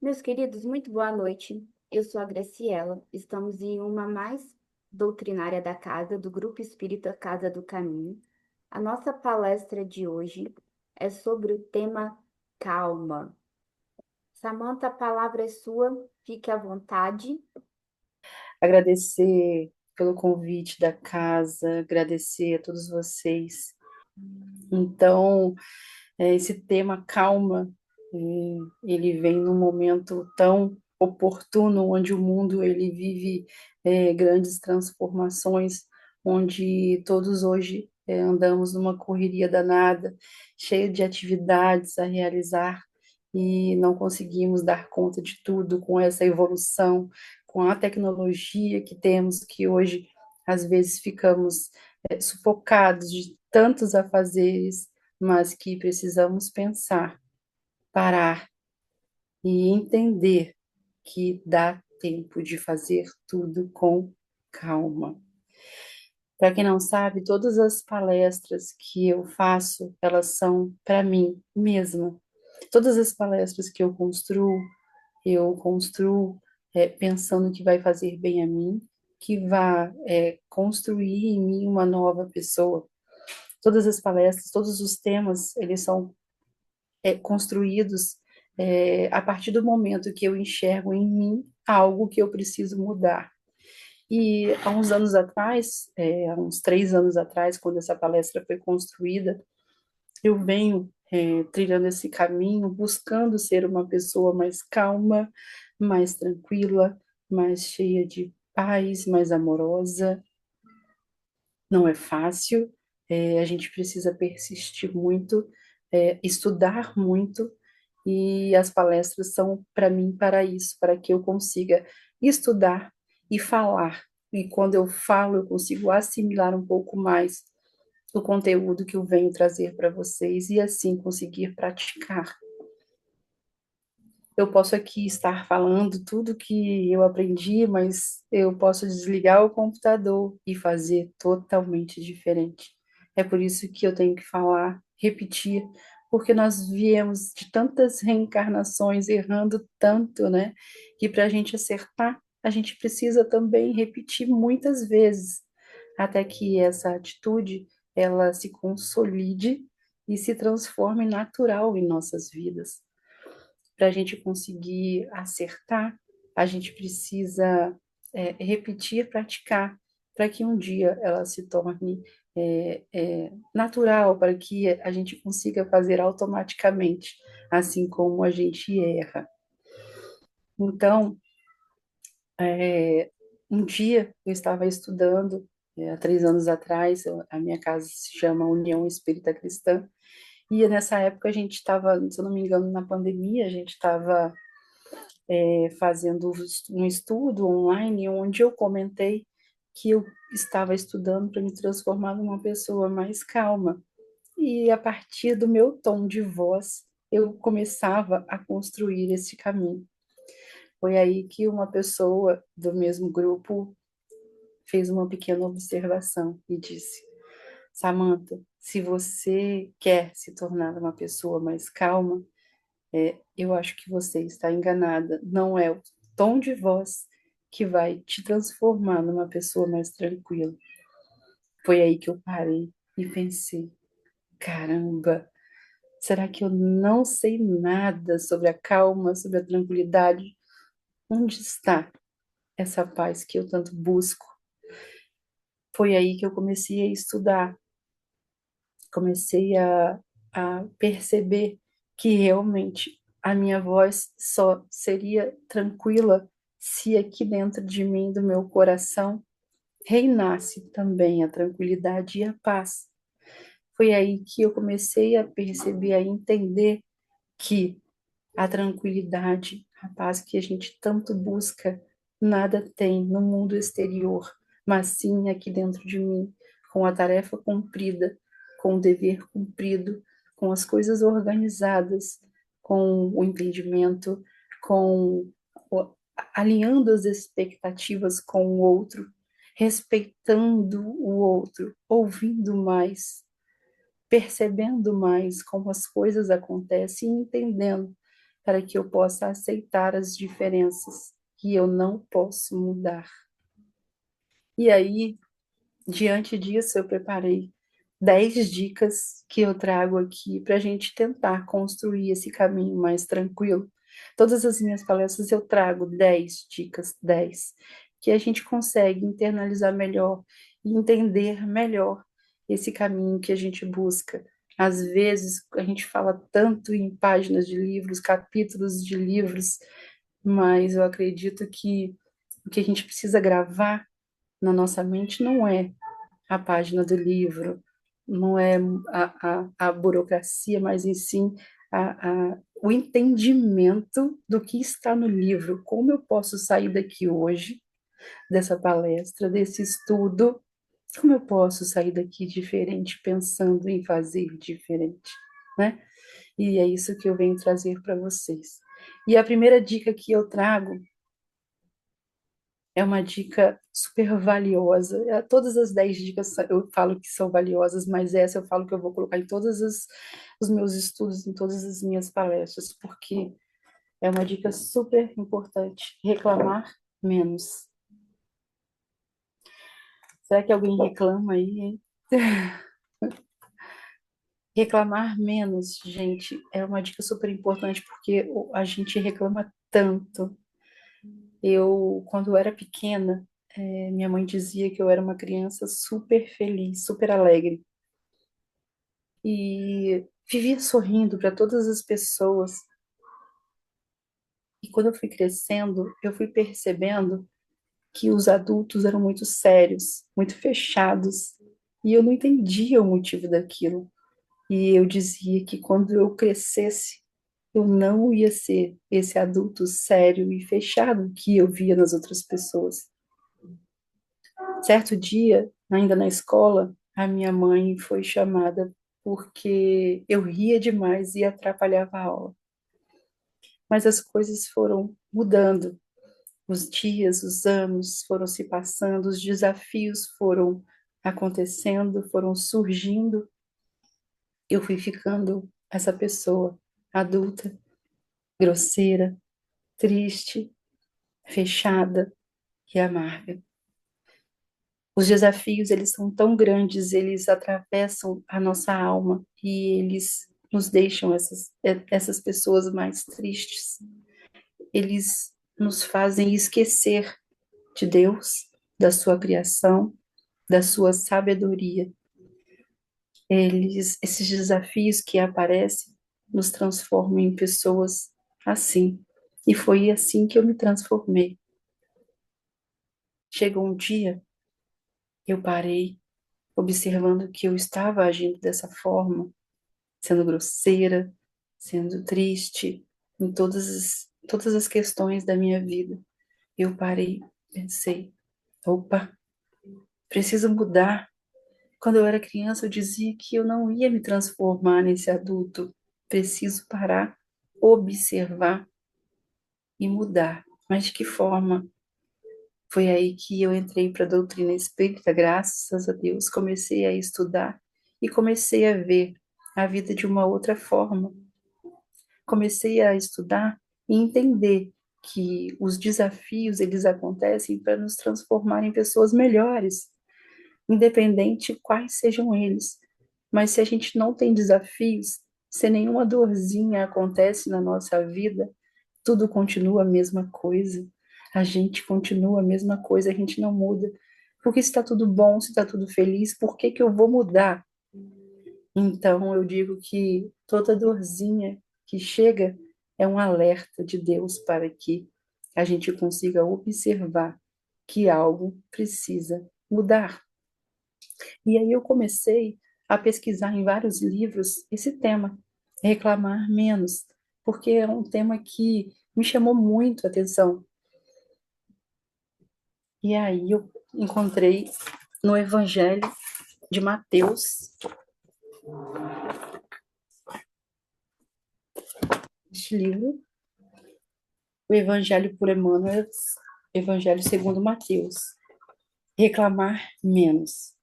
Meus queridos, muito boa noite. Eu sou a Graciela. Estamos em uma mais doutrinária da casa, do Grupo Espírita Casa do Caminho. A nossa palestra de hoje é sobre o tema calma. Samanta, a palavra é sua. Fique à vontade. Agradecer pelo convite da casa, agradecer a todos vocês. Então, esse tema calma, ele vem num momento tão oportuno, onde o mundo ele vive grandes transformações, onde todos hoje andamos numa correria danada, cheia de atividades a realizar, e não conseguimos dar conta de tudo com essa evolução, com a tecnologia que temos, que hoje às vezes ficamos sufocados de tantos afazeres, mas que precisamos pensar, parar e entender que dá tempo de fazer tudo com calma. Para quem não sabe, todas as palestras que eu faço, elas são para mim mesma. Todas as palestras que eu construo pensando que vai fazer bem a mim, que vai construir em mim uma nova pessoa. Todas as palestras, todos os temas, eles são construídos a partir do momento que eu enxergo em mim algo que eu preciso mudar. E há uns anos atrás, há uns 3 anos atrás, quando essa palestra foi construída, eu venho trilhando esse caminho, buscando ser uma pessoa mais calma, mais tranquila, mais cheia de paz, mais amorosa. Não é fácil, a gente precisa persistir muito, estudar muito, e as palestras são para mim para isso, para que eu consiga estudar e falar. E quando eu falo, eu consigo assimilar um pouco mais o conteúdo que eu venho trazer para vocês e assim conseguir praticar. Eu posso aqui estar falando tudo que eu aprendi, mas eu posso desligar o computador e fazer totalmente diferente. É por isso que eu tenho que falar, repetir, porque nós viemos de tantas reencarnações errando tanto, né? Que para a gente acertar, a gente precisa também repetir muitas vezes, até que essa atitude ela se consolide e se transforme natural em nossas vidas. Para a gente conseguir acertar, a gente precisa repetir, praticar, para que um dia ela se torne natural, para que a gente consiga fazer automaticamente, assim como a gente erra. Então, um dia eu estava estudando, há 3 anos atrás, a minha casa se chama União Espírita Cristã, e nessa época a gente estava, se eu não me engano, na pandemia, a gente estava fazendo um estudo online onde eu comentei que eu estava estudando para me transformar numa pessoa mais calma. E a partir do meu tom de voz, eu começava a construir esse caminho. Foi aí que uma pessoa do mesmo grupo fez uma pequena observação e disse: Samantha, se você quer se tornar uma pessoa mais calma, eu acho que você está enganada. Não é o tom de voz que vai te transformar numa pessoa mais tranquila. Foi aí que eu parei e pensei: caramba, será que eu não sei nada sobre a calma, sobre a tranquilidade? Onde está essa paz que eu tanto busco? Foi aí que eu comecei a estudar, comecei a perceber que realmente a minha voz só seria tranquila se aqui dentro de mim, do meu coração, reinasse também a tranquilidade e a paz. Foi aí que eu comecei a perceber, a entender que a tranquilidade, a paz que a gente tanto busca, nada tem no mundo exterior, mas sim aqui dentro de mim, com a tarefa cumprida, com o dever cumprido, com as coisas organizadas, com o entendimento, com alinhando as expectativas com o outro, respeitando o outro, ouvindo mais, percebendo mais como as coisas acontecem e entendendo para que eu possa aceitar as diferenças que eu não posso mudar. E aí, diante disso, eu preparei 10 dicas que eu trago aqui para a gente tentar construir esse caminho mais tranquilo. Todas as minhas palestras eu trago 10 dicas, 10, que a gente consegue internalizar melhor e entender melhor esse caminho que a gente busca. Às vezes, a gente fala tanto em páginas de livros, capítulos de livros, mas eu acredito que o que a gente precisa gravar na nossa mente não é a página do livro, não é a burocracia, mas em sim o entendimento do que está no livro. Como eu posso sair daqui hoje, dessa palestra, desse estudo, como eu posso sair daqui diferente, pensando em fazer diferente, né? E é isso que eu venho trazer para vocês. E a primeira dica que eu trago é uma dica super valiosa. Todas as 10 dicas eu falo que são valiosas, mas essa eu falo que eu vou colocar em todos os meus estudos, em todas as minhas palestras, porque é uma dica super importante. Reclamar menos. Será que alguém reclama aí, hein? Reclamar menos, gente, é uma dica super importante, porque a gente reclama tanto. Eu, quando eu era pequena, minha mãe dizia que eu era uma criança super feliz, super alegre. E vivia sorrindo para todas as pessoas. E quando eu fui crescendo, eu fui percebendo que os adultos eram muito sérios, muito fechados, e eu não entendia o motivo daquilo. E eu dizia que quando eu crescesse, eu não ia ser esse adulto sério e fechado que eu via nas outras pessoas. Certo dia, ainda na escola, a minha mãe foi chamada porque eu ria demais e atrapalhava a aula. Mas as coisas foram mudando. Os dias, os anos foram se passando, os desafios foram acontecendo, foram surgindo. Eu fui ficando essa pessoa adulta, grosseira, triste, fechada e amarga. Os desafios, eles são tão grandes, eles atravessam a nossa alma e eles nos deixam essas pessoas mais tristes. Eles nos fazem esquecer de Deus, da sua criação, da sua sabedoria. Esses desafios que aparecem nos transformam em pessoas assim. E foi assim que eu me transformei. Chegou um dia, eu parei, observando que eu estava agindo dessa forma, sendo grosseira, sendo triste, em todas as questões da minha vida. Eu parei, pensei, opa, preciso mudar. Quando eu era criança, eu dizia que eu não ia me transformar nesse adulto. Preciso parar, observar e mudar. Mas de que forma? Foi aí que eu entrei para a doutrina espírita, graças a Deus. Comecei a estudar e comecei a ver a vida de uma outra forma. Comecei a estudar e entender que os desafios eles acontecem para nos transformar em pessoas melhores, independente quais sejam eles. Mas se a gente não tem desafios, se nenhuma dorzinha acontece na nossa vida, tudo continua a mesma coisa. A gente continua a mesma coisa, a gente não muda. Porque se está tudo bom, se está tudo feliz, por que que eu vou mudar? Então eu digo que toda dorzinha que chega é um alerta de Deus para que a gente consiga observar que algo precisa mudar. E aí eu comecei a pesquisar em vários livros esse tema, reclamar menos, porque é um tema que me chamou muito a atenção. E aí eu encontrei no Evangelho de Mateus, este livro, o Evangelho por Emmanuel, Evangelho segundo Mateus, reclamar menos.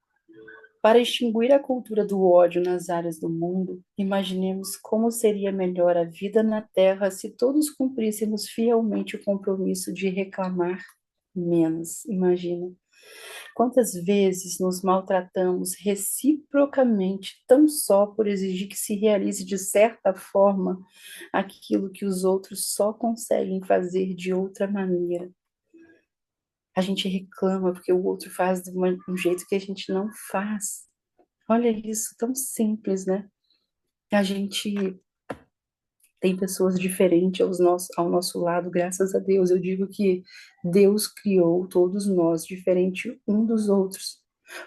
Para extinguir a cultura do ódio nas áreas do mundo, imaginemos como seria melhor a vida na Terra se todos cumpríssemos fielmente o compromisso de reclamar menos. Imagina quantas vezes nos maltratamos reciprocamente, tão só por exigir que se realize de certa forma aquilo que os outros só conseguem fazer de outra maneira. A gente reclama porque o outro faz de um jeito que a gente não faz. Olha isso, tão simples, né? A gente tem pessoas diferentes ao nosso lado, graças a Deus. Eu digo que Deus criou todos nós diferente um dos outros.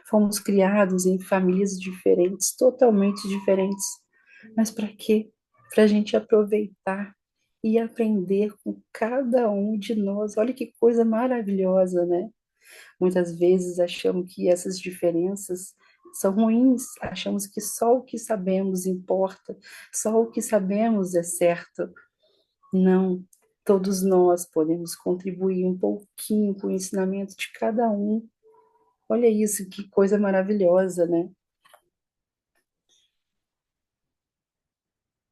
Fomos criados em famílias diferentes, totalmente diferentes. Mas para quê? Para a gente aproveitar e aprender com cada um de nós. Olha que coisa maravilhosa, né? Muitas vezes achamos que essas diferenças são ruins, achamos que só o que sabemos importa, só o que sabemos é certo. Não, todos nós podemos contribuir um pouquinho com o ensinamento de cada um. Olha isso, que coisa maravilhosa, né?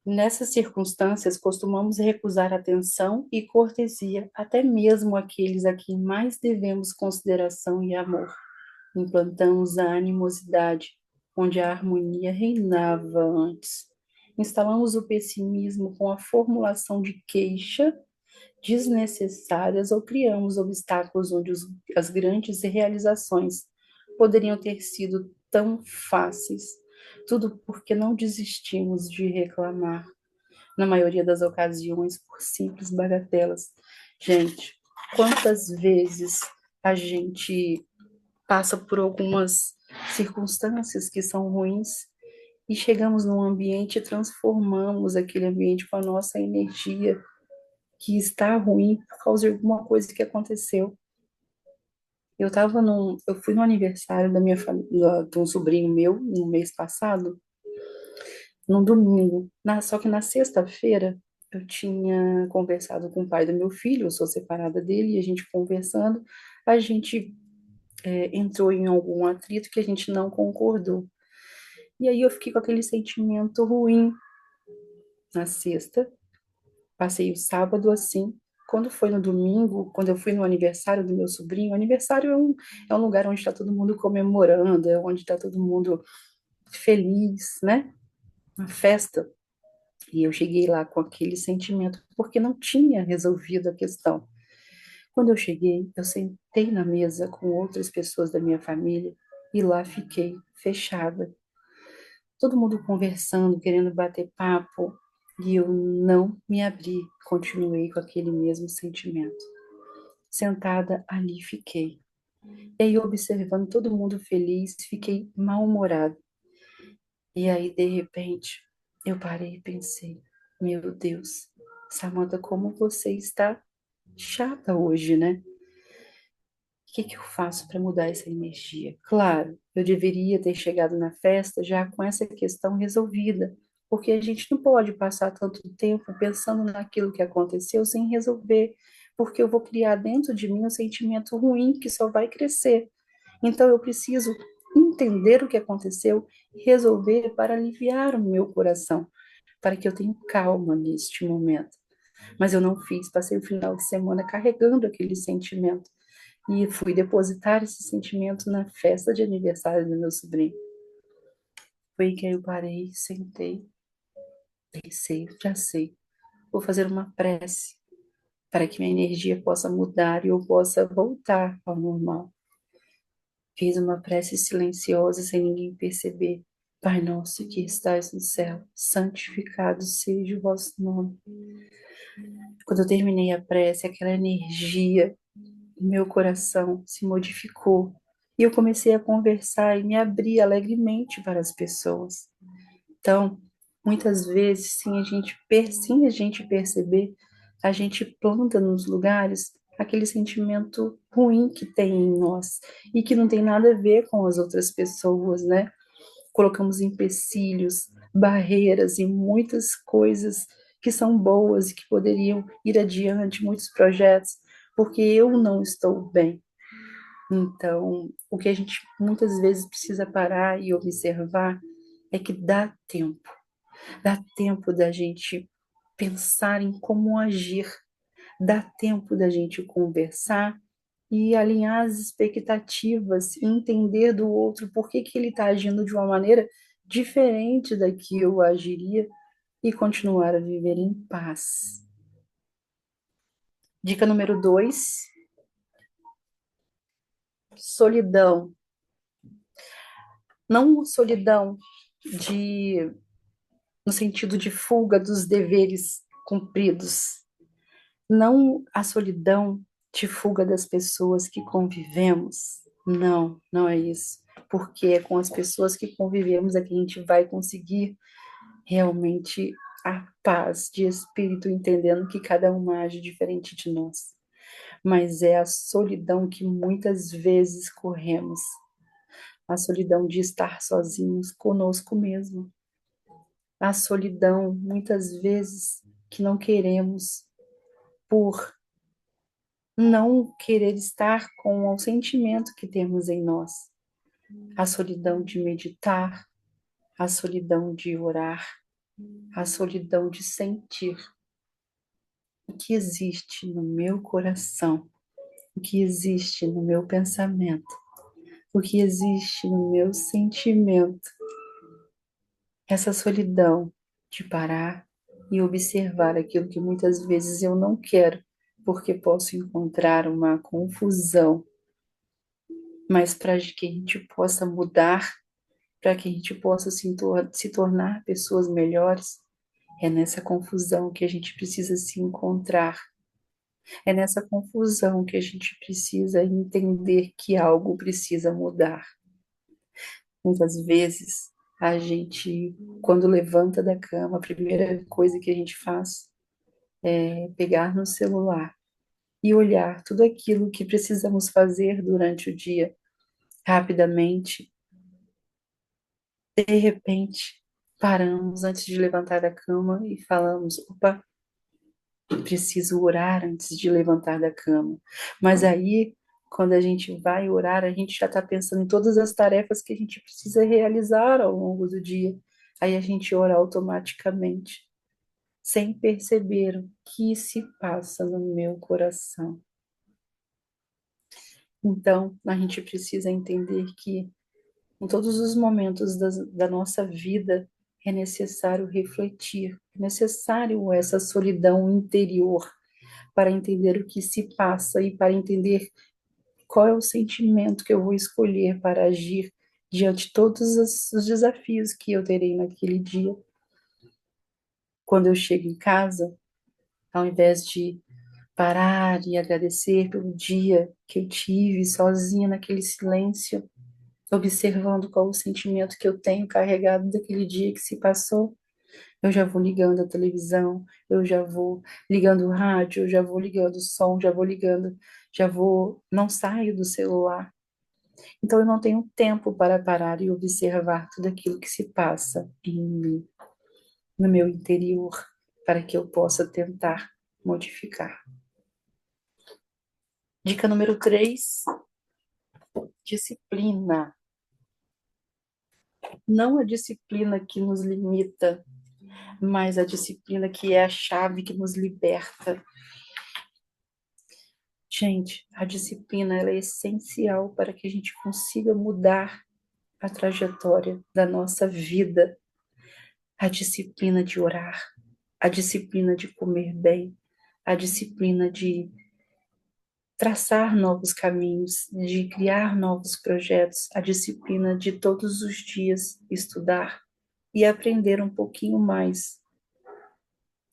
Nessas circunstâncias, costumamos recusar atenção e cortesia, até mesmo aqueles a quem mais devemos consideração e amor. Implantamos a animosidade, onde a harmonia reinava antes. Instalamos o pessimismo com a formulação de queixa desnecessárias ou criamos obstáculos onde as grandes realizações poderiam ter sido tão fáceis. Tudo porque não desistimos de reclamar, na maioria das ocasiões, por simples bagatelas. Gente, quantas vezes a gente passa por algumas circunstâncias que são ruins e chegamos num ambiente e transformamos aquele ambiente com a nossa energia que está ruim por causa de alguma coisa que aconteceu. Eu fui no aniversário da minha família, de um sobrinho meu, no mês passado, num domingo. Só que na sexta-feira eu tinha conversado com o pai do meu filho, eu sou separada dele, e a gente conversando, a gente entrou em algum atrito que a gente não concordou. E aí eu fiquei com aquele sentimento ruim na sexta, passei o sábado assim. Quando foi no domingo, quando eu fui no aniversário do meu sobrinho, aniversário é um lugar onde está todo mundo comemorando, é onde está todo mundo feliz, né? Uma festa. E eu cheguei lá com aquele sentimento, porque não tinha resolvido a questão. Quando eu cheguei, eu sentei na mesa com outras pessoas da minha família e lá fiquei fechada. Todo mundo conversando, querendo bater papo, e eu não me abri, continuei com aquele mesmo sentimento. Sentada ali fiquei. E aí, observando todo mundo feliz, fiquei mal-humorada. E aí, de repente, eu parei e pensei: meu Deus, Samantha, como você está chata hoje, né? O que que eu faço para mudar essa energia? Claro, eu deveria ter chegado na festa já com essa questão resolvida, porque a gente não pode passar tanto tempo pensando naquilo que aconteceu sem resolver, porque eu vou criar dentro de mim um sentimento ruim que só vai crescer. Então eu preciso entender o que aconteceu e resolver para aliviar o meu coração, para que eu tenha calma neste momento. Mas eu não fiz, passei o final de semana carregando aquele sentimento. E fui depositar esse sentimento na festa de aniversário do meu sobrinho. Foi aí que eu parei, sentei, pensei, já sei. Vou fazer uma prece para que minha energia possa mudar e eu possa voltar ao normal. Fiz uma prece silenciosa sem ninguém perceber. Pai nosso que estais no céu, santificado seja o vosso nome. Quando eu terminei a prece, aquela energia meu coração se modificou e eu comecei a conversar e me abrir alegremente para as pessoas. Então, muitas vezes, sem a gente perceber, a gente planta nos lugares aquele sentimento ruim que tem em nós e que não tem nada a ver com as outras pessoas, né? Colocamos empecilhos, barreiras e muitas coisas que são boas e que poderiam ir adiante, muitos projetos, porque eu não estou bem. Então, o que a gente muitas vezes precisa parar e observar é que dá tempo da gente pensar em como agir, dá tempo da gente conversar e alinhar as expectativas e entender do outro por que que ele está agindo de uma maneira diferente da que eu agiria e continuar a viver em paz. Dica número 2, solidão. Não solidão de no sentido de fuga dos deveres cumpridos, não a solidão de fuga das pessoas que convivemos. Não, não é isso. Porque é com as pessoas que convivemos é que a gente vai conseguir realmente a paz de espírito, entendendo que cada um age diferente de nós. Mas é a solidão que muitas vezes corremos, a solidão de estar sozinhos conosco mesmo, a solidão muitas vezes que não queremos por não querer estar com o sentimento que temos em nós, a solidão de meditar, a solidão de orar, a solidão de sentir o que existe no meu coração, o que existe no meu pensamento, o que existe no meu sentimento. Essa solidão de parar e observar aquilo que muitas vezes eu não quero, porque posso encontrar uma confusão, mas para que a gente possa mudar, para que a gente possa se tornar pessoas melhores, é nessa confusão que a gente precisa se encontrar. É nessa confusão que a gente precisa entender que algo precisa mudar. Muitas vezes, a gente, quando levanta da cama, a primeira coisa que a gente faz é pegar no celular e olhar tudo aquilo que precisamos fazer durante o dia rapidamente. De repente, paramos antes de levantar da cama e falamos: opa, preciso orar antes de levantar da cama. Mas aí, quando a gente vai orar, a gente já está pensando em todas as tarefas que a gente precisa realizar ao longo do dia. Aí a gente ora automaticamente, sem perceber o que se passa no meu coração. Então, a gente precisa entender que em todos os momentos da nossa vida é necessário refletir, é necessário essa solidão interior para entender o que se passa e para entender qual é o sentimento que eu vou escolher para agir diante de todos os desafios que eu terei naquele dia. Quando eu chego em casa, ao invés de parar e agradecer pelo dia que eu tive sozinha naquele silêncio, observando qual o sentimento que eu tenho carregado daquele dia que se passou, eu já vou ligando a televisão, eu já vou ligando o rádio, eu já vou ligando o som, já vou ligando, não saio do celular. Então eu não tenho tempo para parar e observar tudo aquilo que se passa em mim, no meu interior, para que eu possa tentar modificar. Dica número 3, disciplina. Não a disciplina que nos limita, mas a disciplina que é a chave que nos liberta. Gente, a disciplina ela é essencial para que a gente consiga mudar a trajetória da nossa vida. A disciplina de orar, a disciplina de comer bem, a disciplina de traçar novos caminhos, de criar novos projetos, a disciplina de todos os dias estudar e aprender um pouquinho mais.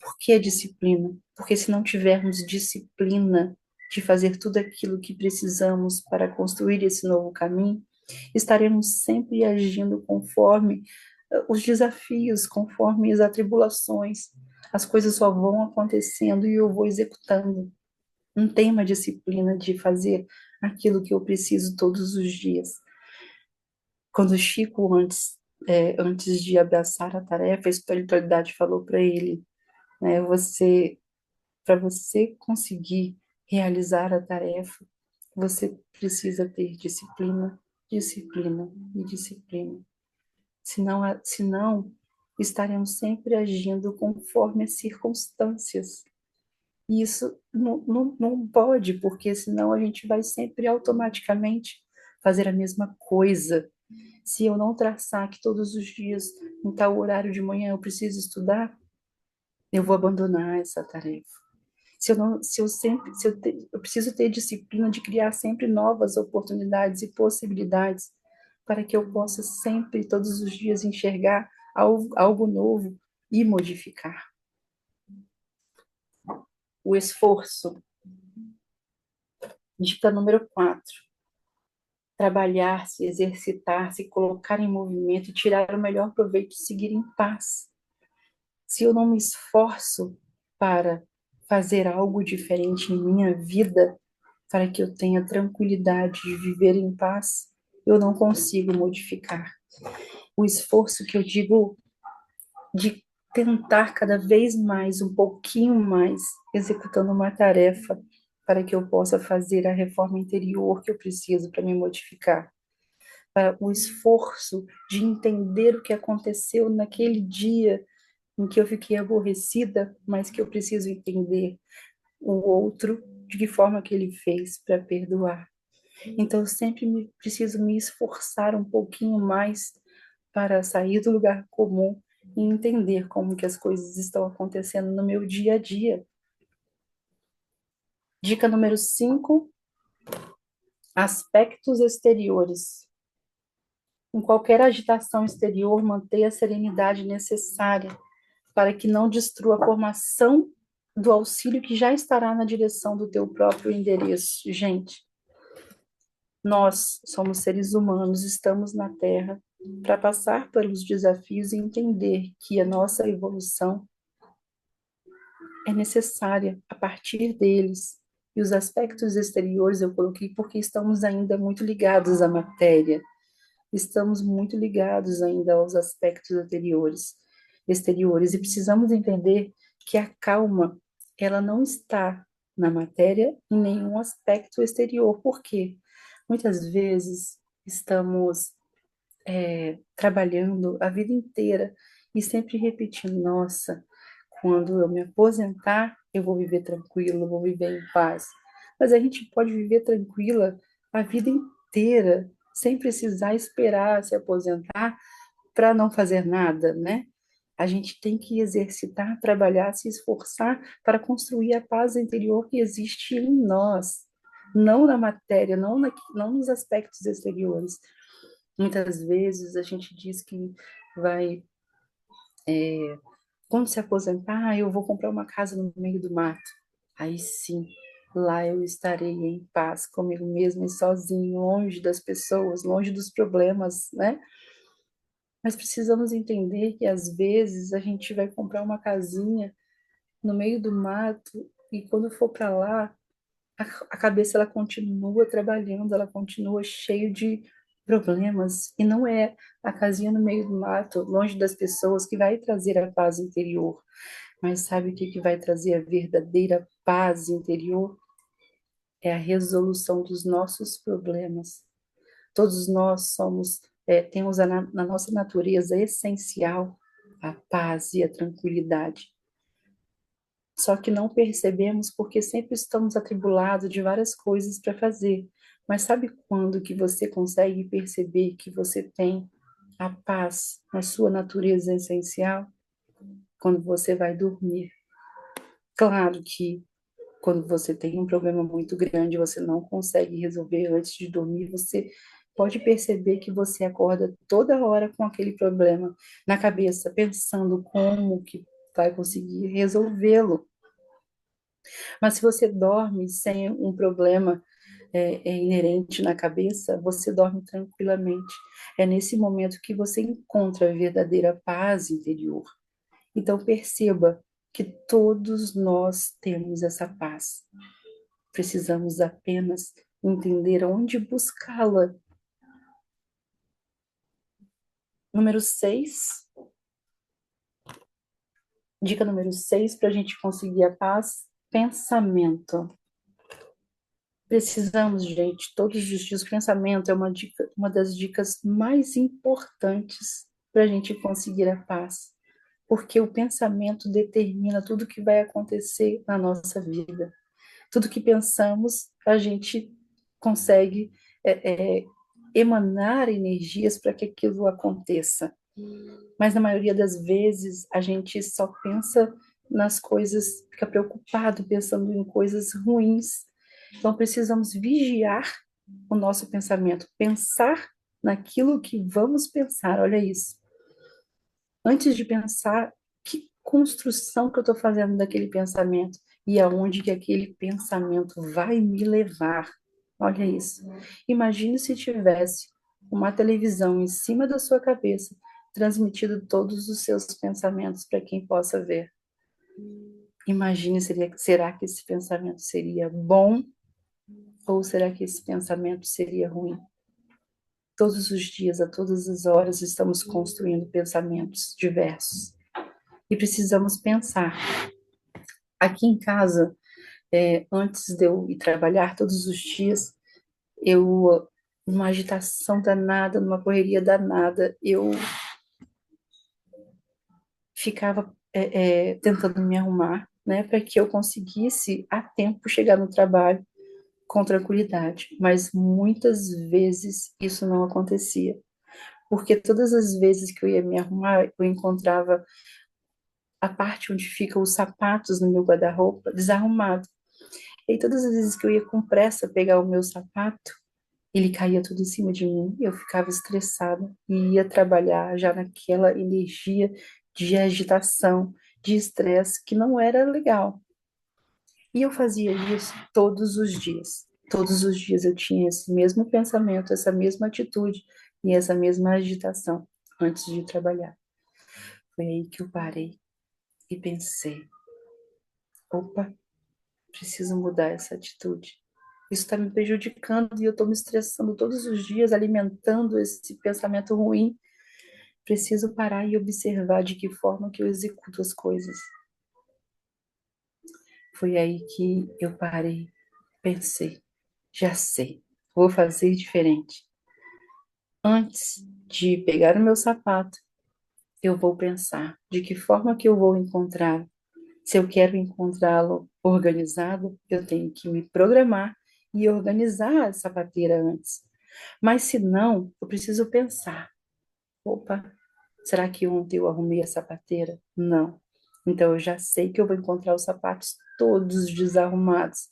Por que a disciplina? Porque se não tivermos disciplina de fazer tudo aquilo que precisamos para construir esse novo caminho, estaremos sempre agindo conforme os desafios, conforme as atribulações. As coisas só vão acontecendo e eu vou executando. Não tem uma disciplina de fazer aquilo que eu preciso todos os dias. Quando o Chico, antes de abraçar a tarefa, a espiritualidade falou para ele, para você conseguir realizar a tarefa, você precisa ter disciplina, disciplina e disciplina. Senão estaremos sempre agindo conforme as circunstâncias. E isso não pode, porque senão a gente vai sempre automaticamente fazer a mesma coisa. Se eu não traçar que todos os dias, em tal horário de manhã, eu preciso estudar, eu vou abandonar essa tarefa. Se eu não, se eu sempre, se eu, te, eu preciso ter disciplina de criar sempre novas oportunidades e possibilidades para que eu possa sempre, todos os dias, enxergar algo novo e modificar. O esforço. Dica número 4. Trabalhar-se, exercitar-se, colocar em movimento e tirar o melhor proveito de seguir em paz. Se eu não me esforço para fazer algo diferente em minha vida, para que eu tenha tranquilidade de viver em paz, eu não consigo modificar. O esforço que eu digo de tentar cada vez mais, um pouquinho mais, executando uma tarefa para que eu possa fazer a reforma interior que eu preciso para me modificar. Para o esforço de entender o que aconteceu naquele dia em que eu fiquei aborrecida, mas que eu preciso entender o outro, de que forma que ele fez para perdoar. Então, eu sempre preciso me esforçar um pouquinho mais para sair do lugar comum e entender como que as coisas estão acontecendo no meu dia a dia. Dica número 5, aspectos exteriores. Em qualquer agitação exterior, mantenha a serenidade necessária para que não destrua a formação do auxílio que já estará na direção do teu próprio endereço. Gente, nós somos seres humanos, estamos na Terra para passar pelos desafios e entender que a nossa evolução é necessária a partir deles. E os aspectos exteriores eu coloquei porque estamos ainda muito ligados à matéria, estamos muito ligados ainda aos aspectos exteriores, e precisamos entender que a calma, ela não está na matéria em nenhum aspecto exterior. Por quê? Muitas vezes estamos trabalhando a vida inteira e sempre repetindo: nossa, quando eu me aposentar, eu vou viver tranquilo, eu vou viver em paz. Mas a gente pode viver tranquila a vida inteira, sem precisar esperar se aposentar para não fazer nada, né? A gente tem que exercitar, trabalhar, se esforçar para construir a paz interior que existe em nós, não na matéria, não nos aspectos exteriores. Muitas vezes a gente diz que vai, quando se aposentar, eu vou comprar uma casa no meio do mato. Aí sim, lá eu estarei em paz comigo mesmo e sozinho, longe das pessoas, longe dos problemas, né? Mas precisamos entender que às vezes a gente vai comprar uma casinha no meio do mato e quando for para lá, a cabeça ela continua trabalhando, ela continua cheio de problemas e não é a casinha no meio do mato, longe das pessoas que vai trazer a paz interior. Mas sabe o que que vai trazer a verdadeira paz interior? É a resolução dos nossos problemas. Todos nós temos na nossa natureza essencial a paz e a tranquilidade. Só que não percebemos porque sempre estamos atribulados de várias coisas para fazer. Mas sabe quando que você consegue perceber que você tem a paz na sua natureza essencial? Quando você vai dormir. Claro que quando você tem um problema muito grande, você não consegue resolver antes de dormir, você pode perceber que você acorda toda hora com aquele problema na cabeça, pensando como que vai conseguir resolvê-lo. Mas se você dorme sem um problema inerente na cabeça, você dorme tranquilamente. É nesse momento que você encontra a verdadeira paz interior. Então perceba que todos nós temos essa paz. Precisamos apenas entender onde buscá-la. Número 6, dica número 6 para a gente conseguir a paz, pensamento. Precisamos, gente, todos os dias. O pensamento é uma dica, uma das dicas mais importantes para a gente conseguir a paz, porque o pensamento determina tudo que vai acontecer na nossa vida. Tudo que pensamos, a gente consegue emanar energias para que aquilo aconteça. Mas na maioria das vezes a gente só pensa nas coisas, fica preocupado pensando em coisas ruins. Então precisamos vigiar o nosso pensamento, pensar naquilo que vamos pensar. Olha isso. Antes de pensar que construção que eu estou fazendo daquele pensamento e aonde que aquele pensamento vai me levar. Olha isso. Imagine se tivesse uma televisão em cima da sua cabeça, transmitindo todos os seus pensamentos para quem possa ver. Imagine, será que esse pensamento seria bom ou será que esse pensamento seria ruim? Todos os dias, a todas as horas, estamos construindo pensamentos diversos e precisamos pensar. Aqui em casa, antes de eu ir trabalhar todos os dias, eu, numa agitação danada, numa correria danada, eu ficava tentando me arrumar, né, para que eu conseguisse a tempo chegar no trabalho com tranquilidade. Mas muitas vezes isso não acontecia, porque todas as vezes que eu ia me arrumar, eu encontrava a parte onde ficam os sapatos no meu guarda-roupa desarrumado. E todas as vezes que eu ia com pressa pegar o meu sapato, ele caía tudo em cima de mim, eu ficava estressada e ia trabalhar já naquela energia de agitação, de estresse, que não era legal. E eu fazia isso todos os dias. Todos os dias eu tinha esse mesmo pensamento, essa mesma atitude e essa mesma agitação antes de trabalhar. Foi aí que eu parei e pensei: opa, preciso mudar essa atitude. Isso está me prejudicando e eu estou me estressando todos os dias, alimentando esse pensamento ruim. Preciso parar e observar de que forma que eu executo as coisas. Foi aí que eu parei, pensei, já sei, vou fazer diferente. Antes de pegar o meu sapato, eu vou pensar de que forma que eu vou encontrar. Se eu quero encontrá-lo organizado, eu tenho que me programar e organizar a sapateira antes. Mas se não, eu preciso pensar. Opa, será que ontem eu arrumei a sapateira? Não. Então eu já sei que eu vou encontrar os sapatos todos desarrumados.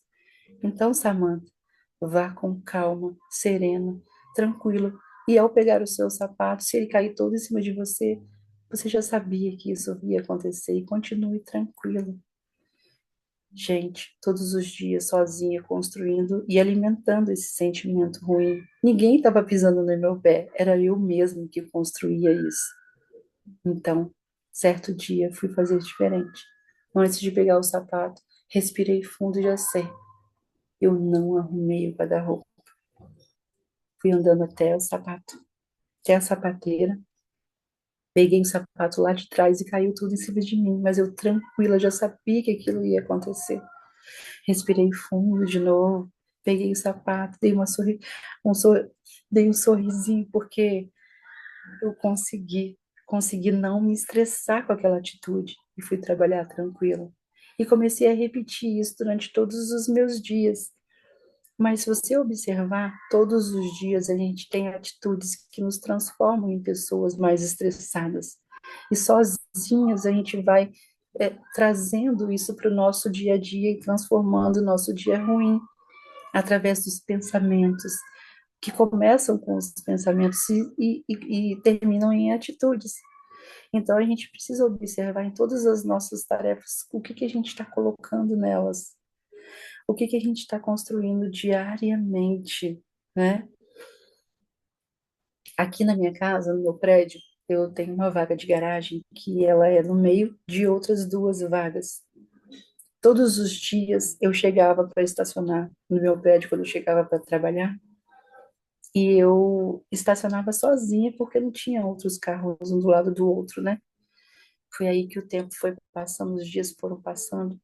Então, Samantha, vá com calma, serena, tranquila. E ao pegar o seu sapato, se ele cair todo em cima de você, você já sabia que isso ia acontecer e continue tranquila. Gente, todos os dias sozinha, construindo e alimentando esse sentimento ruim. Ninguém estava pisando no meu pé, era eu mesmo que construía isso. Então, certo dia, fui fazer diferente. Antes de pegar o sapato, respirei fundo e já sei. Eu não arrumei o guarda-roupa. Fui andando até o sapato, até a sapateira. Peguei o sapato lá de trás e caiu tudo em cima de mim, mas eu tranquila, já sabia que aquilo ia acontecer. Respirei fundo de novo, peguei o sapato, um sor... dei um sorrisinho, porque eu consegui não me estressar com aquela atitude e fui trabalhar tranquila. E comecei a repetir isso durante todos os meus dias. Mas se você observar, todos os dias a gente tem atitudes que nos transformam em pessoas mais estressadas. E sozinhas a gente vai trazendo isso para o nosso dia a dia e transformando o nosso dia ruim através dos pensamentos, que começam com os pensamentos e terminam em atitudes. Então, a gente precisa observar em todas as nossas tarefas o que a gente está colocando nelas, o que a gente está construindo diariamente, né? Aqui na minha casa, no meu prédio, eu tenho uma vaga de garagem que ela é no meio de outras duas vagas. Todos os dias eu chegava para estacionar no meu prédio quando eu chegava para trabalhar e eu estacionava sozinha porque não tinha outros carros um do lado do outro, né? Foi aí que o tempo foi passando, os dias foram passando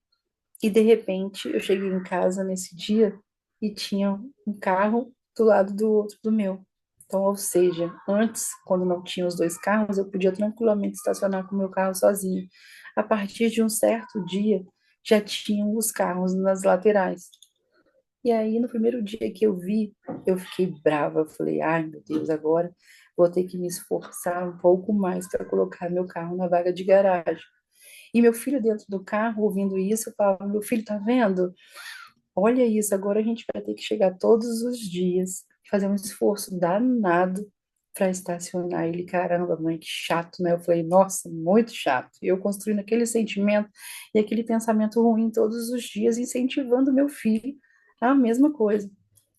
e de repente eu cheguei em casa nesse dia e tinha um carro do lado do outro do meu. Então, ou seja, antes, quando não tinha os dois carros, eu podia tranquilamente estacionar com o meu carro sozinho. A partir de um certo dia, já tinham os carros nas laterais. E aí, no primeiro dia que eu vi, eu fiquei brava. Eu falei, ai meu Deus, agora vou ter que me esforçar um pouco mais para colocar meu carro na vaga de garagem. E meu filho dentro do carro, ouvindo isso, eu falava, meu filho, tá vendo? Olha isso, agora a gente vai ter que chegar todos os dias, fazer um esforço danado para estacionar ele. Caramba, mãe, que chato, né? Eu falei, nossa, muito chato. E eu construindo aquele sentimento e aquele pensamento ruim todos os dias, incentivando meu filho a mesma coisa.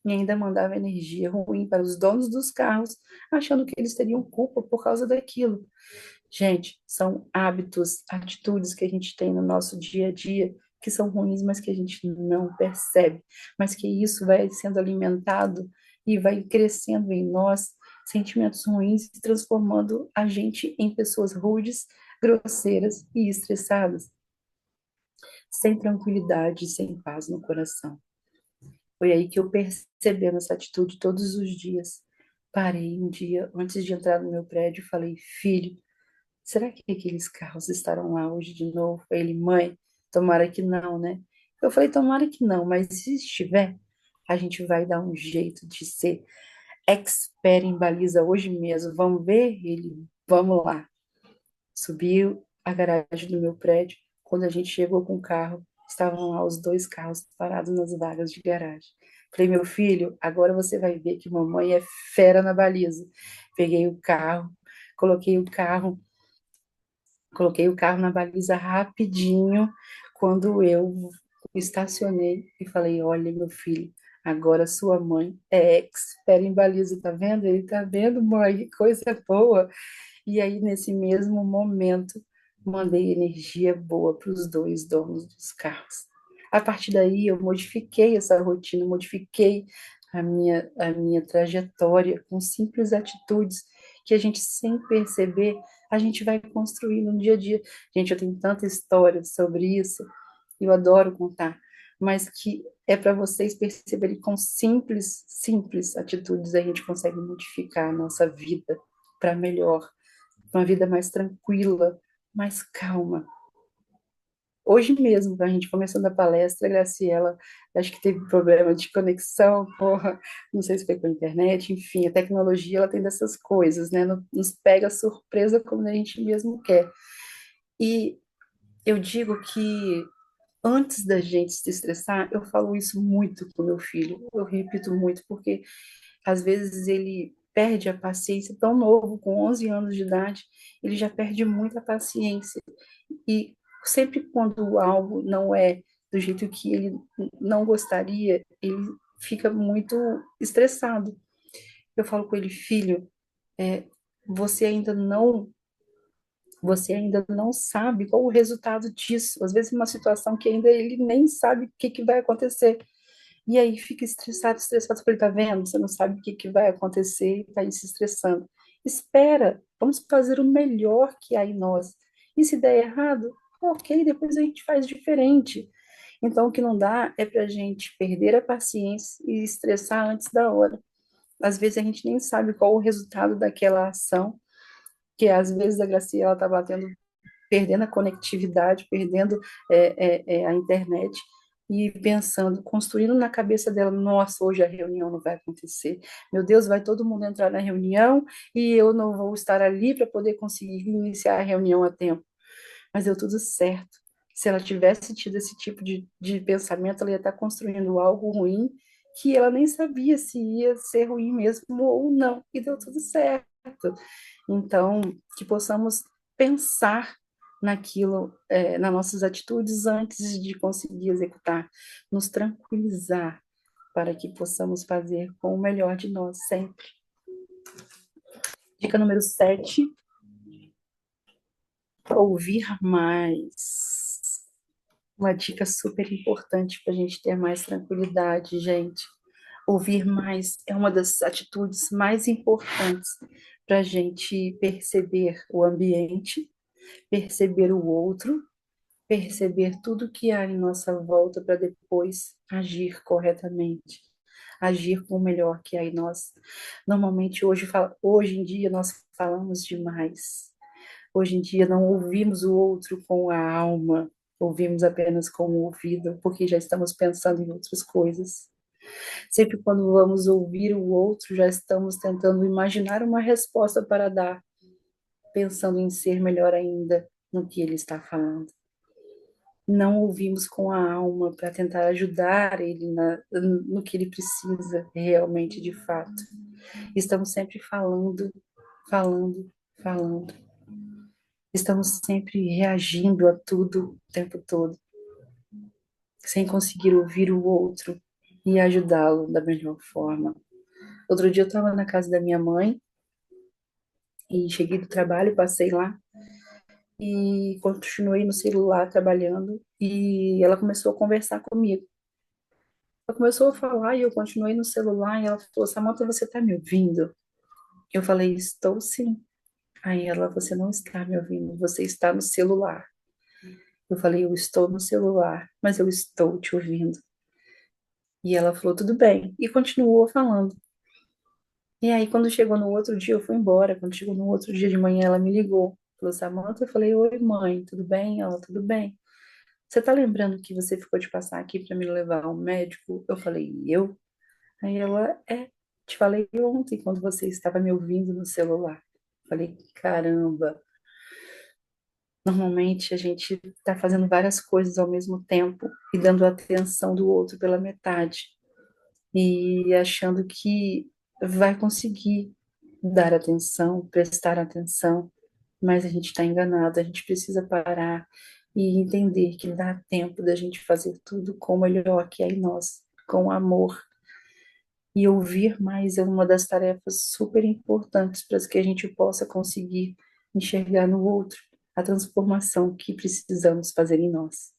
E ainda mandava energia ruim para os donos dos carros, achando que eles teriam culpa por causa daquilo. Gente, são hábitos, atitudes que a gente tem no nosso dia a dia que são ruins, mas que a gente não percebe, mas que isso vai sendo alimentado e vai crescendo em nós sentimentos ruins, transformando a gente em pessoas rudes, grosseiras e estressadas, sem tranquilidade, sem paz no coração. Foi aí que eu percebendo essa atitude todos os dias. Parei um dia antes de entrar no meu prédio e falei, filho, será que aqueles carros estarão lá hoje de novo? Ele, mãe, tomara que não, né? Eu falei, tomara que não, mas se estiver, a gente vai dar um jeito de ser expert em baliza hoje mesmo. Vamos ver? Ele, vamos lá. Subiu a garagem do meu prédio. Quando a gente chegou com o carro, estavam lá os dois carros parados nas vagas de garagem. Falei, meu filho, agora você vai ver que mamãe é fera na baliza. Peguei o carro, coloquei o carro Coloquei o carro na baliza rapidinho quando eu estacionei e falei: Olha, meu filho, agora sua mãe é expert em baliza, tá vendo? Ele tá vendo, mãe, que coisa boa. E aí, nesse mesmo momento, mandei energia boa para os dois donos dos carros. A partir daí, eu modifiquei essa rotina, modifiquei a minha trajetória com simples atitudes que a gente, sem perceber, a gente vai construindo no dia a dia. Gente, eu tenho tanta história sobre isso, eu adoro contar, mas que é para vocês perceberem com simples, simples atitudes a gente consegue modificar a nossa vida para melhor, uma vida mais tranquila, mais calma. Hoje mesmo, a gente começando a palestra, a Graciela, acho que teve problema de conexão, porra, não sei se foi com a internet, enfim, a tecnologia, ela tem dessas coisas, né? Nos pega surpresa como a gente mesmo quer. E eu digo que antes da gente se estressar, eu falo isso muito com meu filho, eu repito muito, porque às vezes ele perde a paciência tão novo, com 11 anos de idade, ele já perde muita paciência. E sempre quando algo não é do jeito que ele não gostaria, ele fica muito estressado. Eu falo com ele, filho, é, você ainda não você ainda não sabe qual o resultado disso. Às vezes, uma situação que ainda ele nem sabe o que, que vai acontecer. E aí fica estressado, estressado, porque ele tá vendo, você não sabe o que, que vai acontecer e tá aí se estressando. Espera, vamos fazer o melhor que há em nós. E se der errado, ok, depois a gente faz diferente. Então, o que não dá é para a gente perder a paciência e estressar antes da hora. Às vezes a gente nem sabe qual o resultado daquela ação, que às vezes a Graciela está batendo, perdendo a conectividade, perdendo a internet e pensando, construindo na cabeça dela, nossa, hoje a reunião não vai acontecer. Meu Deus, vai todo mundo entrar na reunião e eu não vou estar ali para poder conseguir iniciar a reunião a tempo. Mas deu tudo certo. Se ela tivesse tido esse tipo de pensamento, ela ia estar construindo algo ruim que ela nem sabia se ia ser ruim mesmo ou não. E deu tudo certo. Então, que possamos pensar naquilo, nas nossas atitudes antes de conseguir executar, nos tranquilizar para que possamos fazer com o melhor de nós sempre. Dica número 7, ouvir mais. Uma dica super importante para a gente ter mais tranquilidade, gente. Ouvir mais é uma das atitudes mais importantes para a gente perceber o ambiente, perceber o outro, perceber tudo que há em nossa volta para depois agir corretamente. agir com o melhor que há em nós. Normalmente, hoje em dia, nós falamos demais. Hoje em dia, não ouvimos o outro com a alma, ouvimos apenas com o ouvido, porque já estamos pensando em outras coisas. Sempre quando vamos ouvir o outro, já estamos tentando imaginar uma resposta para dar, pensando em ser melhor ainda no que ele está falando. Não ouvimos com a alma para tentar ajudar ele no que ele precisa realmente de fato. Estamos sempre falando, falando, falando. Estamos sempre reagindo a tudo o tempo todo, sem conseguir ouvir o outro e ajudá-lo da melhor forma. Outro dia eu estava na casa da minha mãe e cheguei do trabalho, passei lá e continuei no celular trabalhando e ela começou a conversar comigo. Ela começou a falar e eu continuei no celular e ela falou: Samantha, você está me ouvindo? Eu falei: estou sim. Aí ela: você não está me ouvindo, você está no celular. Eu falei: eu estou no celular, mas eu estou te ouvindo. E ela falou: tudo bem, e continuou falando. E aí, quando chegou no outro dia, eu fui embora. Quando chegou no outro dia de manhã, ela me ligou. Falou: Samantha, eu falei: oi, mãe, tudo bem? Ela: tudo bem. Você tá lembrando que você ficou de passar aqui para me levar ao médico? Eu falei: eu? Aí ela: te falei ontem quando você estava me ouvindo no celular. Falei: caramba, normalmente a gente está fazendo várias coisas ao mesmo tempo e dando a atenção do outro pela metade e achando que vai conseguir dar atenção, prestar atenção, mas a gente está enganado, a gente precisa parar e entender que dá tempo da gente fazer tudo com o melhor que é em nós, com amor. E ouvir mais é uma das tarefas super importantes para que a gente possa conseguir enxergar no outro a transformação que precisamos fazer em nós.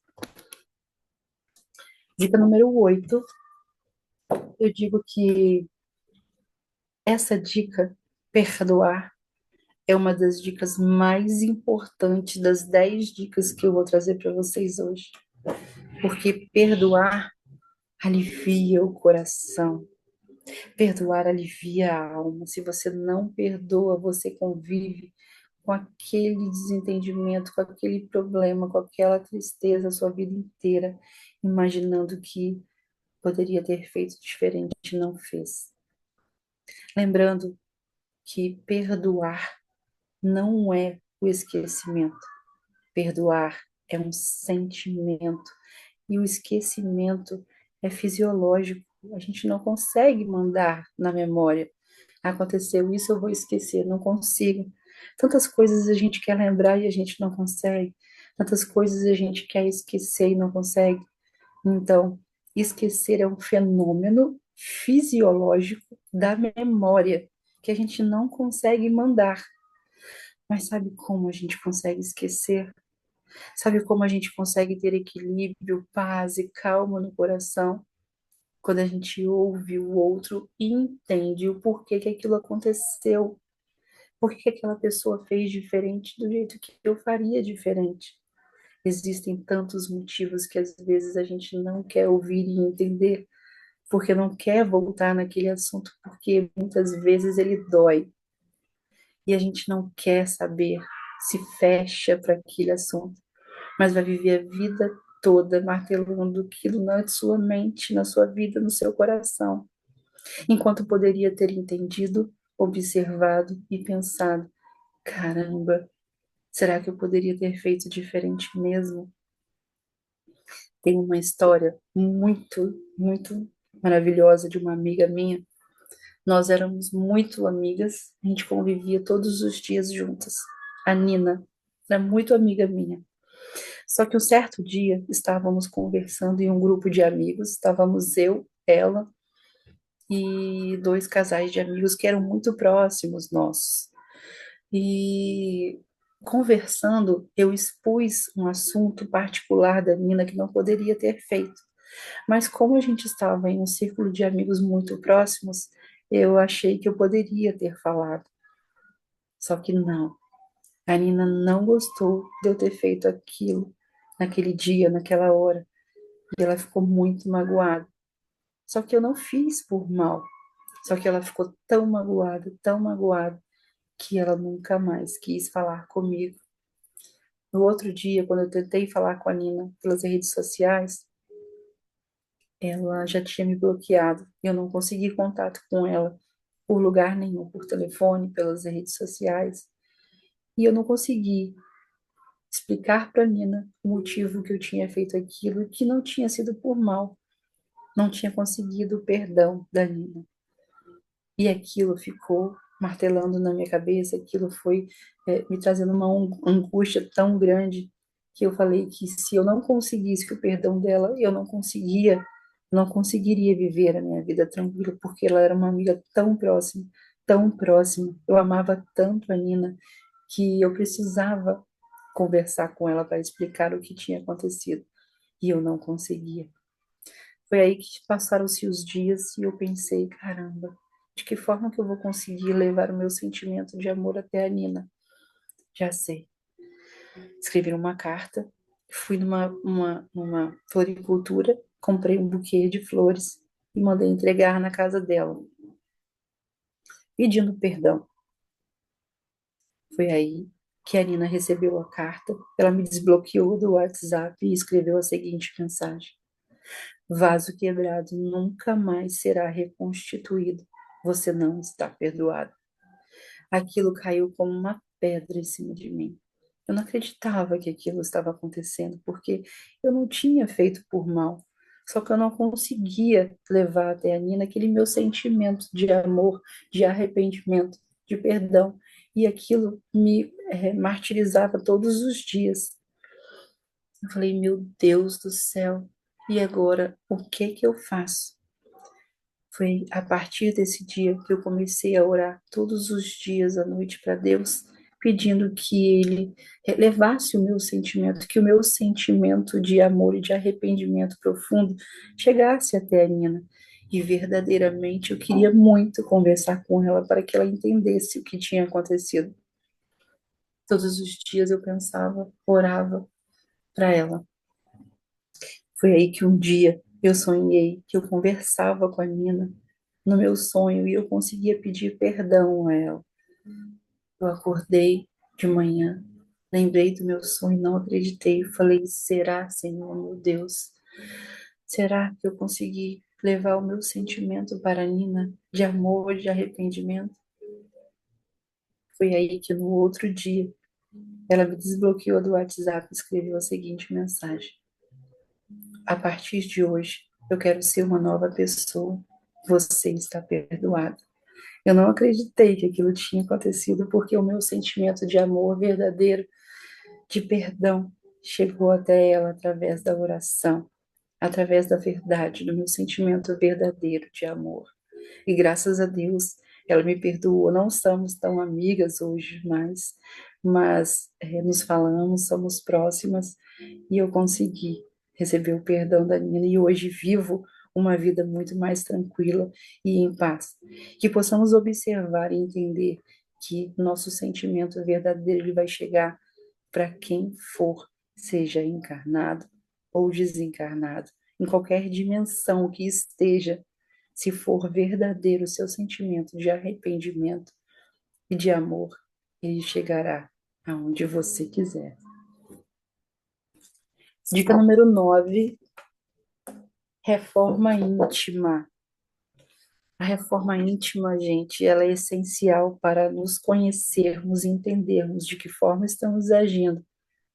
Dica número 8, eu digo que essa dica, perdoar, é uma das dicas mais importantes das 10 dicas que eu vou trazer para vocês hoje. Porque perdoar alivia o coração. Perdoar alivia a alma. Se você não perdoa, você convive com aquele desentendimento, com aquele problema, com aquela tristeza a sua vida inteira, imaginando que poderia ter feito diferente e não fez. Lembrando que perdoar não é o esquecimento. Perdoar é um sentimento e o esquecimento é fisiológico. A gente não consegue mandar na memória. Aconteceu isso, eu vou esquecer, não consigo. Tantas coisas a gente quer lembrar e a gente não consegue. Tantas coisas a gente quer esquecer e não consegue. Então, esquecer é um fenômeno fisiológico da memória que a gente não consegue mandar. Mas sabe como a gente consegue esquecer? Sabe como a gente consegue ter equilíbrio, paz e calma no coração? Quando a gente ouve o outro e entende o porquê que aquilo aconteceu. Por que aquela pessoa fez diferente do jeito que eu faria diferente? Existem tantos motivos que às vezes a gente não quer ouvir e entender, porque não quer voltar naquele assunto, porque muitas vezes ele dói. E a gente não quer saber, se fecha para aquele assunto, mas vai viver a vida toda martelando aquilo na sua mente, na sua vida, no seu coração, enquanto poderia ter entendido, observado e pensado: caramba, será que eu poderia ter feito diferente mesmo? Tem uma história muito, muito maravilhosa de uma amiga minha. Nós éramos muito amigas, a gente convivia todos os dias juntas. A Nina era muito amiga minha. Só que um certo dia estávamos conversando em um grupo de amigos, estávamos eu, ela e dois casais de amigos que eram muito próximos nossos. E conversando, eu expus um assunto particular da Nina que não poderia ter feito. Mas como a gente estava em um círculo de amigos muito próximos, eu achei que eu poderia ter falado. Só que não. A Nina não gostou de eu ter feito aquilo naquele dia, naquela hora. E ela ficou muito magoada. Só que eu não fiz por mal. Só que ela ficou tão magoada, que ela nunca mais quis falar comigo. No outro dia, quando eu tentei falar com a Nina pelas redes sociais, ela já tinha me bloqueado. Eu não consegui contato com ela por lugar nenhum, por telefone, pelas redes sociais. E eu não consegui explicar para a Nina o motivo que eu tinha feito aquilo, que não tinha sido por mal. Não tinha conseguido o perdão da Nina. E aquilo ficou martelando na minha cabeça, aquilo foi me trazendo uma angústia tão grande que eu falei que se eu não conseguisse o perdão dela, eu não conseguiria viver a minha vida tranquila, porque ela era uma amiga tão próxima, tão próxima. Eu amava tanto a Nina que eu precisava conversar com ela para explicar o que tinha acontecido e eu não conseguia. Foi aí que passaram-se os dias e eu pensei, caramba, de que forma que eu vou conseguir levar o meu sentimento de amor até a Nina? Já sei. Escrevi uma carta, fui numa floricultura, comprei um buquê de flores e mandei entregar na casa dela, pedindo perdão. Foi aí que a Nina recebeu a carta, ela me desbloqueou do WhatsApp e escreveu a seguinte mensagem: Vaso quebrado nunca mais será reconstituído. Você não está perdoado. Aquilo caiu como uma pedra em cima de mim. Eu não acreditava que aquilo estava acontecendo, porque eu não tinha feito por mal. Só que eu não conseguia levar até a Nina aquele meu sentimento de amor, de arrependimento, de perdão. E aquilo me martirizava todos os dias. Eu falei, meu Deus do céu, e agora o que que eu faço? Foi a partir desse dia que eu comecei a orar todos os dias à noite para Deus, pedindo que Ele levasse o meu sentimento, que o meu sentimento de amor e de arrependimento profundo chegasse até a Nina. E verdadeiramente eu queria muito conversar com ela para que ela entendesse o que tinha acontecido. Todos os dias eu pensava, orava para ela. Foi aí que um dia eu sonhei que eu conversava com a Nina no meu sonho e eu conseguia pedir perdão a ela. Eu acordei de manhã, lembrei do meu sonho, não acreditei. Falei: será, Senhor, meu Deus? Será que eu consegui levar o meu sentimento para a Nina de amor, de arrependimento? Foi aí que no outro dia ela me desbloqueou do WhatsApp e escreveu a seguinte mensagem: a partir de hoje, eu quero ser uma nova pessoa. Você está perdoado. Eu não acreditei que aquilo tinha acontecido, porque o meu sentimento de amor verdadeiro, de perdão, chegou até ela através da oração, através da verdade, do meu sentimento verdadeiro de amor. E graças a Deus, ela me perdoou. Não estamos tão amigas hoje mais, mas nos falamos, somos próximas e eu consegui receber o perdão da Nina e hoje vivo uma vida muito mais tranquila e em paz. Que possamos observar e entender que nosso sentimento verdadeiro ele vai chegar para quem for, seja encarnado ou desencarnado, em qualquer dimensão que esteja, se for verdadeiro o seu sentimento de arrependimento e de amor, ele chegará aonde você quiser. Dica número 9, reforma íntima. A reforma íntima, gente, ela é essencial para nos conhecermos e entendermos de que forma estamos agindo,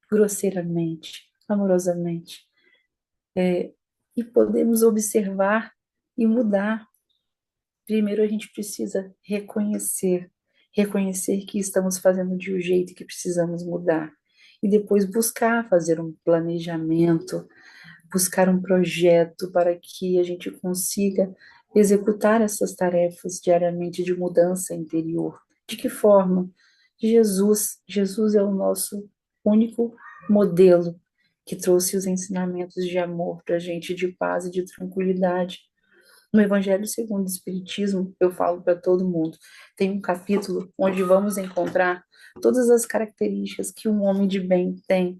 grosseiramente, amorosamente, e podemos observar e mudar. Primeiro a gente precisa reconhecer que estamos fazendo de um jeito que precisamos mudar. E depois buscar fazer um planejamento, buscar um projeto para que a gente consiga executar essas tarefas diariamente de mudança interior. De que forma? Jesus é o nosso único modelo que trouxe os ensinamentos de amor para a gente, de paz e de tranquilidade. No Evangelho segundo o Espiritismo, eu falo para todo mundo, tem um capítulo onde vamos encontrar todas as características que um homem de bem tem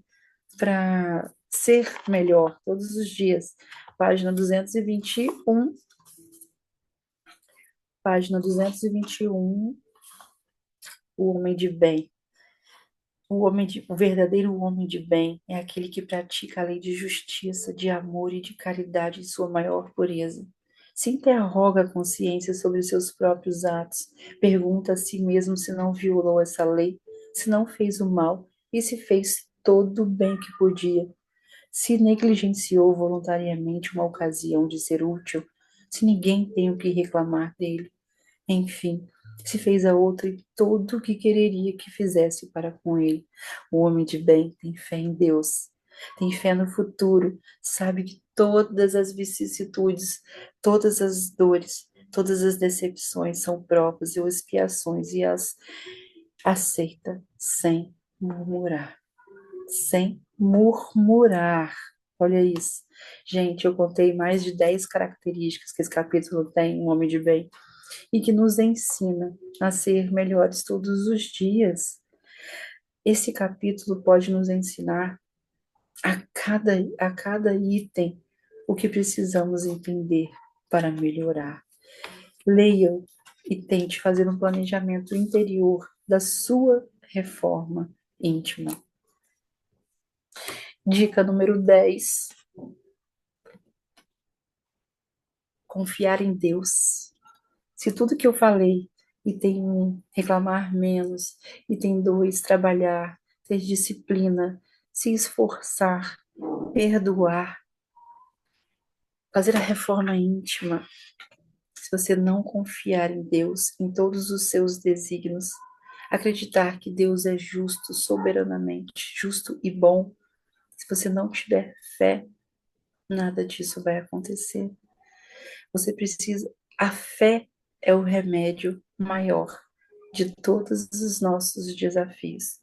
para ser melhor todos os dias. Página 221 página 221, o homem de bem. O verdadeiro homem de bem é aquele que pratica a lei de justiça, de amor e de caridade em sua maior pureza. Se interroga a consciência sobre seus próprios atos, pergunta a si mesmo se não violou essa lei, se não fez o mal e se fez todo o bem que podia, se negligenciou voluntariamente uma ocasião de ser útil, se ninguém tem o que reclamar dele. Enfim, se fez a outra e tudo o que quereria que fizesse para com ele. O homem de bem tem fé em Deus, tem fé no futuro, sabe que todas as vicissitudes, todas as dores, todas as decepções são provas e expiações e as aceita sem murmurar. Sem murmurar. Olha isso. Gente, eu contei mais de 10 características que esse capítulo tem, um homem de bem e que nos ensina a ser melhores todos os dias. Esse capítulo pode nos ensinar a cada item o que precisamos entender para melhorar. Leia e tente fazer um planejamento interior da sua reforma íntima. Dica número 10. Confiar em Deus. Se tudo que eu falei, item 1, reclamar menos, item 2, trabalhar, ter disciplina, se esforçar, perdoar, fazer a reforma íntima. Se você não confiar em Deus, em todos os seus desígnios, acreditar que Deus é justo, soberanamente, justo e bom, se você não tiver fé, nada disso vai acontecer. Você precisa, a fé é o remédio maior de todos os nossos desafios.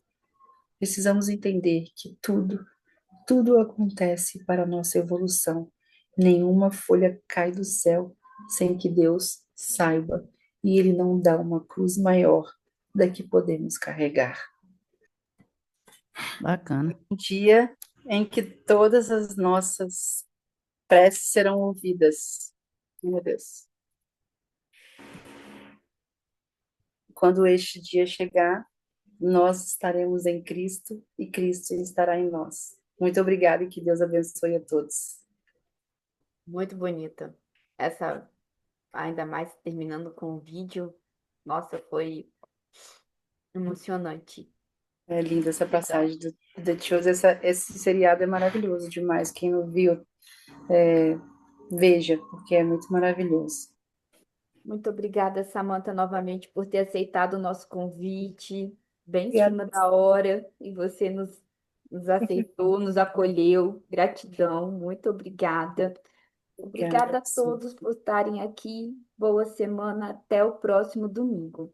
Precisamos entender que tudo acontece para a nossa evolução. Nenhuma folha cai do céu sem que Deus saiba, e Ele não dá uma cruz maior da que podemos carregar. Bacana. Um dia em que todas as nossas preces serão ouvidas. Meu Deus. Quando este dia chegar, nós estaremos em Cristo e Cristo estará em nós. Muito obrigada e que Deus abençoe a todos. Muito bonita. Essa, ainda mais terminando com o vídeo, nossa, foi emocionante. É linda essa passagem do The Chosen. Esse seriado é maravilhoso demais. Quem não viu, veja, porque é muito maravilhoso. Muito obrigada, Samantha, novamente por ter aceitado o nosso convite, bem em Obrigada, cima da hora, e você nos aceitou, nos acolheu. Gratidão, muito obrigada. obrigada Obrigada a a você. todos por estarem aqui. Boa semana, até o próximo domingo.